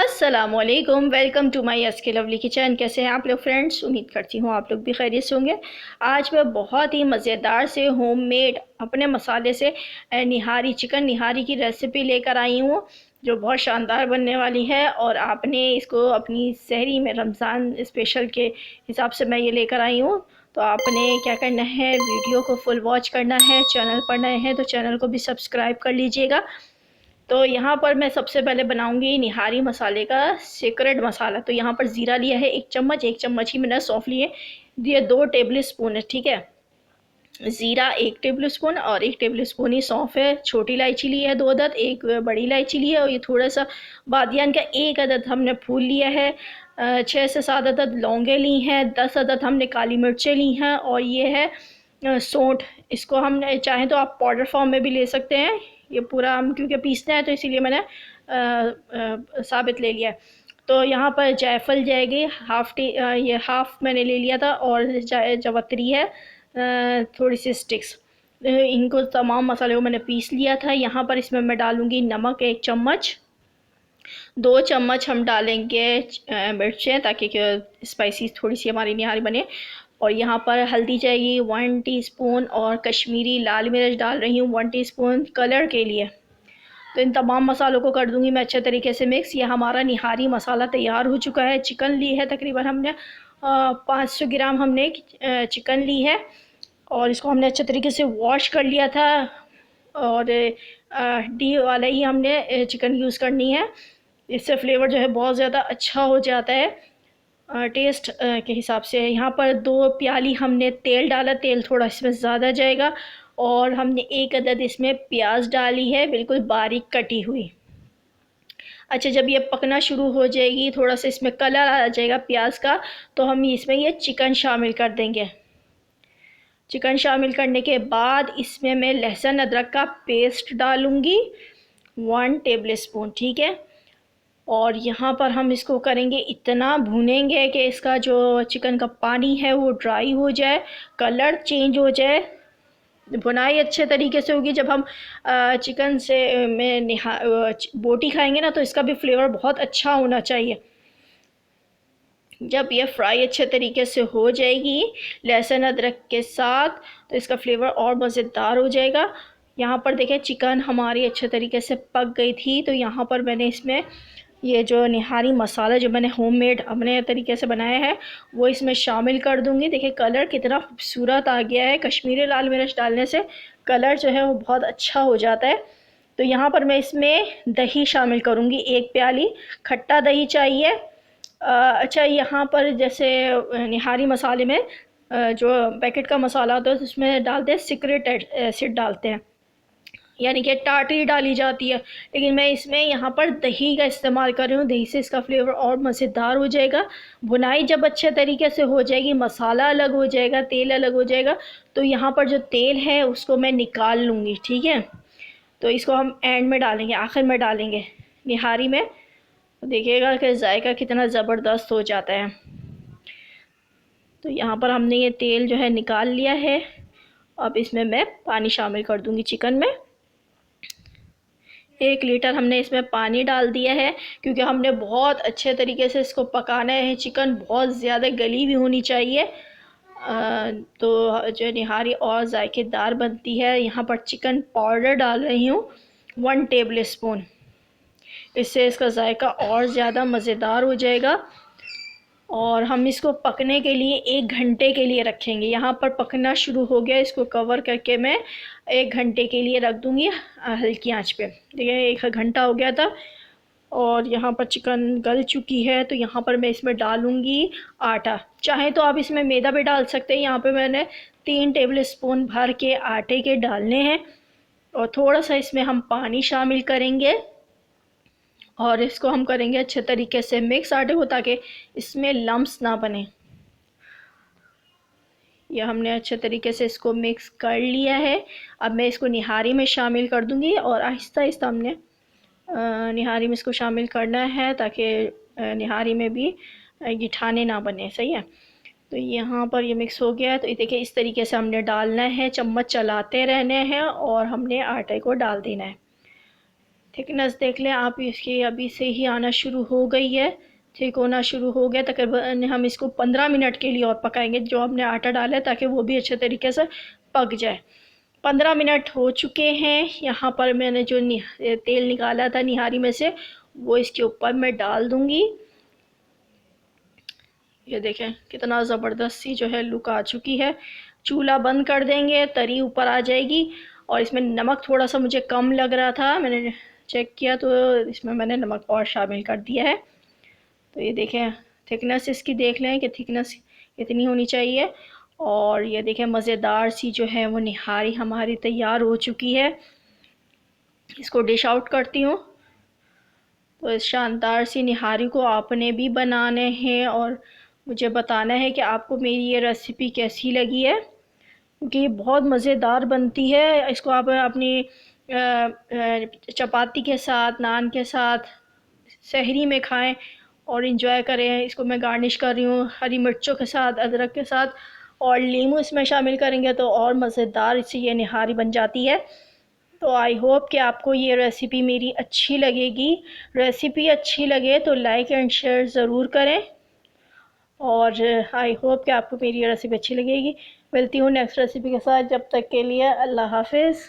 अस्सलामुअलैकुम, welcome to my SK lovely kitchen. कैसे हैं आप लोग फ्रेंड्स? उम्मीद करती हूँ आप लोग भी खैरियत से होंगे। आज मैं बहुत ही मज़ेदार से होममेड अपने मसाले से चिकन निहारी की रेसिपी लेकर आई हूँ, जो बहुत शानदार बनने वाली है। और आपने इसको अपनी सहरी में रमज़ान स्पेशल के हिसाब से मैं ये लेकर आई हूँ। तो आपने क्या करना है, वीडियो को फुल वॉच करना है। चैनल पर नए हैं तो चैनल को भी सब्सक्राइब कर लीजिएगा। तो यहाँ पर मैं सबसे पहले बनाऊंगी निहारी मसाले का सीक्रेट मसाला। तो यहाँ पर ज़ीरा लिया है 1 चम्मच, 1 चम्मच ही मैंने सौंफ लिए, ये 2 टेबल स्पून है, ठीक है। ज़ीरा 1 टेबल स्पून और 1 टेबल स्पून ही सौंफ है। छोटी इलायची ली है 2 अदद, एक बड़ी इलायची ली है, और ये थोड़ा सा बादियान का 1 अदद हमने फूल लिया है। 6 से 7 अदद लौंगे ली हैं, 10 अदद हमने काली मिर्चें ली हैं, और ये है सौंठ। इसको हम चाहें तो आप पाउडर फॉर्म में भी ले सकते हैं। ये पूरा हम क्योंकि पीसना है तो इसीलिए मैंने साबित ले लिया है। तो यहाँ पर जायफल जाएगी ये हाफ़ मैंने ले लिया था, और जवत्री है थोड़ी सी स्टिक्स। इनको तमाम मसाले को मैंने पीस लिया था। यहाँ पर इसमें मैं डालूँगी नमक 1 चम्मच, 2 चम्मच हम डालेंगे मिर्चें, ताकि स्पाइसी थोड़ी सी हमारी निहारी बने। और यहाँ पर हल्दी जाएगी 1 टीस्पून, और कश्मीरी लाल मिर्च डाल रही हूँ 1 टीस्पून कलर के लिए। तो इन तमाम मसालों को कर दूँगी मैं अच्छे तरीके से मिक्स। ये हमारा निहारी मसाला तैयार हो चुका है। चिकन ली है तकरीबन हमने 500 ग्राम हमने चिकन ली है, और इसको हमने अच्छे तरीके से वॉश कर लिया था। और डी वाला ही हमने चिकन यूज़ करनी है। इससे फ्लेवर जो है बहुत ज़्यादा अच्छा हो जाता है टेस्ट के हिसाब से। यहाँ पर 2 प्याली हमने तेल डाला, तेल थोड़ा इसमें ज़्यादा जाएगा। और हमने 1 अदद इसमें प्याज डाली है, बिल्कुल बारीक कटी हुई। अच्छा, जब ये पकना शुरू हो जाएगी, थोड़ा सा इसमें कलर आ जाएगा प्याज का, तो हम इसमें ये चिकन शामिल कर देंगे। चिकन शामिल करने के बाद इसमें मैं लहसुन अदरक का पेस्ट डालूँगी 1 टेबल स्पून, ठीक है। और यहाँ पर हम इसको करेंगे, इतना भूनेंगे कि इसका जो चिकन का पानी है वो ड्राई हो जाए, कलर चेंज हो जाए। भुनाई अच्छे तरीके से होगी। जब हम चिकन से बोटी खाएंगे ना, तो इसका भी फ्लेवर बहुत अच्छा होना चाहिए। जब ये फ्राई अच्छे तरीके से हो जाएगी लहसुन अदरक के साथ, तो इसका फ्लेवर और मज़ेदार हो जाएगा। यहाँ पर देखें, चिकन हमारी अच्छे तरीके से पक गई थी। तो यहाँ पर मैंने इसमें ये जो निहारी मसाला जो मैंने होममेड अपने तरीके से बनाया है वो इसमें शामिल कर दूँगी। देखिए कलर कितना खूबसूरत आ गया है। कश्मीरी लाल मिर्च डालने से कलर जो है वो बहुत अच्छा हो जाता है। तो यहाँ पर मैं इसमें दही शामिल करूँगी, 1 प्याली खट्टा दही चाहिए। अच्छा, यहाँ पर जैसे निहारी मसाले में जो पैकेट का मसाला होता है उसमें डालते हैं सिक्रेट एसिड डालते हैं, यानी कि टाटरी डाली जाती है। लेकिन मैं इसमें यहाँ पर दही का इस्तेमाल कर रही हूँ। दही से इसका फ्लेवर और मज़ेदार हो जाएगा। भुनाई जब अच्छे तरीके से हो जाएगी, मसाला अलग हो जाएगा, तेल अलग हो जाएगा, तो यहाँ पर जो तेल है उसको मैं निकाल लूँगी, ठीक है। तो इसको हम एंड में डालेंगे, आखिर में डालेंगे निहारी में। देखिएगा कि जायका कितना ज़बरदस्त हो जाता है। तो यहाँ पर हमने ये तेल जो है निकाल लिया है। अब इसमें मैं पानी शामिल कर दूँगी चिकन में। 1 लीटर हमने इसमें पानी डाल दिया है, क्योंकि हमने बहुत अच्छे तरीके से इसको पकाना है। चिकन बहुत ज़्यादा गली भी होनी चाहिए, तो जो निहारी और जायकेदार बनती है। यहाँ पर चिकन पाउडर डाल रही हूँ 1 टेबल स्पून। इससे इसका जायका और ज़्यादा मज़ेदार हो जाएगा। और हम इसको पकने के लिए 1 घंटे के लिए रखेंगे। यहाँ पर पकना शुरू हो गया, इसको कवर करके मैं 1 घंटे के लिए रख दूँगी हल्की आंच पे। देखिए 1 घंटा हो गया था और यहाँ पर चिकन गल चुकी है। तो यहाँ पर मैं इसमें डालूँगी आटा। चाहे तो आप इसमें मैदा भी डाल सकते हैं। यहाँ पे मैंने 3 टेबल स्पून भर के आटे के डालने हैं, और थोड़ा सा इसमें हम पानी शामिल करेंगे, और इसको हम करेंगे अच्छे तरीके से मिक्स आटे को, ताकि इसमें लम्स ना बने। यह हमने अच्छे तरीके से इसको मिक्स कर लिया है। अब मैं इसको निहारी में शामिल कर दूंगी, और आहिस्ता आहिस्ता हमने निहारी में इसको शामिल करना है, ताकि निहारी में भी गिठाने ना बने। सही है। तो यहाँ पर ये मिक्स हो गया है। तो ये देखिए इस तरीके से हमने डालना है, चम्मच चलाते रहने हैं और हमने आटे को डाल देना है। थिकनेस देख लें आप, इसकी अभी से ही आना शुरू हो गई है, थिक होना शुरू हो गया। तकरीबन हम इसको 15 मिनट के लिए और पकाएंगे, जो हमने आटा डाला है, ताकि वो भी अच्छे तरीके से पक जाए। 15 मिनट हो चुके हैं। यहाँ पर मैंने जो तेल निकाला था निहारी में से, वो इसके ऊपर मैं डाल दूँगी। ये देखें कितना ज़बरदस्त सी जो है लुक आ चुकी है। चूल्हा बंद कर देंगे, तरी ऊपर आ जाएगी। और इसमें नमक थोड़ा सा मुझे कम लग रहा था, मैंने चेक किया तो इसमें मैंने नमक और शामिल कर दिया है। तो ये देखें थिकनेस इसकी देख लें कि थिकनेस इतनी होनी चाहिए। और ये देखें मज़ेदार सी जो है वो निहारी हमारी तैयार हो चुकी है। इसको डिश आउट करती हूँ। तो इस शानदार सी निहारी को आपने भी बनाने हैं और मुझे बताना है कि आपको मेरी ये रेसिपी कैसी लगी है, क्योंकि ये बहुत मज़ेदार बनती है। इसको आप अपनी चपाती के साथ, नान के साथ, सहरी में खाएं और इंजॉय करें। इसको मैं गार्निश कर रही हूँ हरी मिर्चों के साथ, अदरक के साथ, और नींबू इसमें शामिल करेंगे तो और मज़ेदार इससे ये निहारी बन जाती है। तो आई होप कि आपको ये रेसिपी मेरी अच्छी लगेगी। रेसिपी अच्छी लगे तो लाइक एंड शेयर ज़रूर करें। और आई होप कि आपको मेरी रेसिपी अच्छी लगेगी। मिलती हूँ नेक्स्ट रेसिपी के साथ, जब तक के लिए अल्लाह हाफिज़।